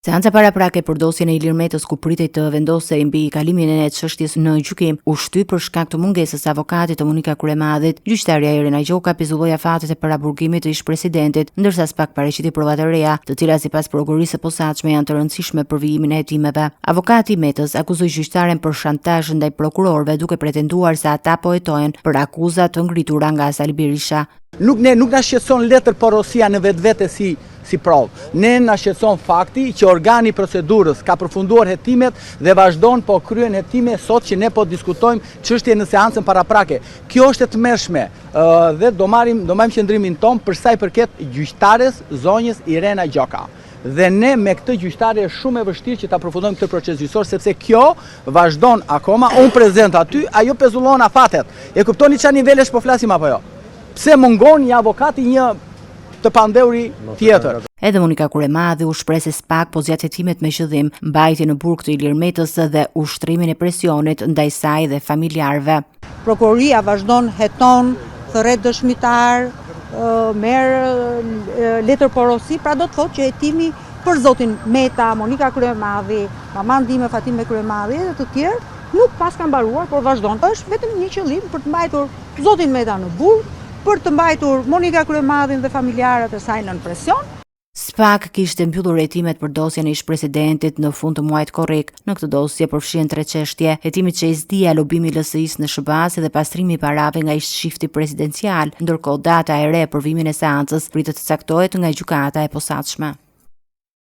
Seanca paraprake për dosjen e Ilir Metës ku pritej të vendosej mbi kalimin e çështjes në gjykim u shtyp për shkak të mungesës së avokatit të Monika Kuremmadhit. Gjyqtarja Irena Gjoka pizulloi afatet e paraburgimit të ish-presidentit, ndërsa SPAK paraqiti prova të reja, të cilat sipas prokurorisë së posaçme janë të rëndësishme për vijimin e hetimeve. Avokati i Metës akuzoi gjyqtaren për shantazh ndaj prokurorëve duke pretenduar se ata po hetohen për akuza të ngritura nga Sali Berisha. Nuk na shqetëson letër porosia në vetvete si provë. Ne na shqetëson fakti që organi i procedurës ka përfunduar hetimet dhe vazhdon po kryen hetime sot që ne po diskutojmë çështje në seancën paraprake. Kjo është e tmerrshme dhe do marrim qëndrimin ton për sa i përket gjyqtares zonjës Irena Gjoka. Dhe ne me këtë gjyqtare është shumë e vështirë që ta përfundojmë këtë proces gjyqësor sepse kjo vazhdon akoma, unë prezent aty, ajo pezullon afatet. E kuptoni çfarë nivelesh po flasim apo jo? Pse mungon një avokati një të pandeuri tjetër. Edhe Monika Kuremmadhi u shpreh se SPAK po zgjat hetimet me qëllim mbajtjen në burg të Ilir Metës dhe ushtrimin e presionit ndaj saj dhe familjarëve. Prokuroria vazhdon heton, thërret dëshmitar, merr letër porosi, pra do të thotë që hetimi për zotin Meta, Monika Kuremmadhi, maman Dime Fatime Kuremmadhi dhe të tjerë nuk pas ka mbaruar, por vazhdon. Është vetëm një qëllim për të mbajtur zotin Meta në burg, për të mbajtur Monika Kuremmadhin dhe familjarët e saj nën presion. SPAK kishte mbyllur hetimet për dosjen e ish-presidentit në fund të muajit korrik. Në këtë dosje përfshihen 3 çështje: hetimi çeizdia, lobimi i LSI-s në SBA dhe pastrimi i parave nga ish-shifti presidencial, ndërkohë data e re për vijimin e seancës pritet të caktohet nga gjykata e posaçme.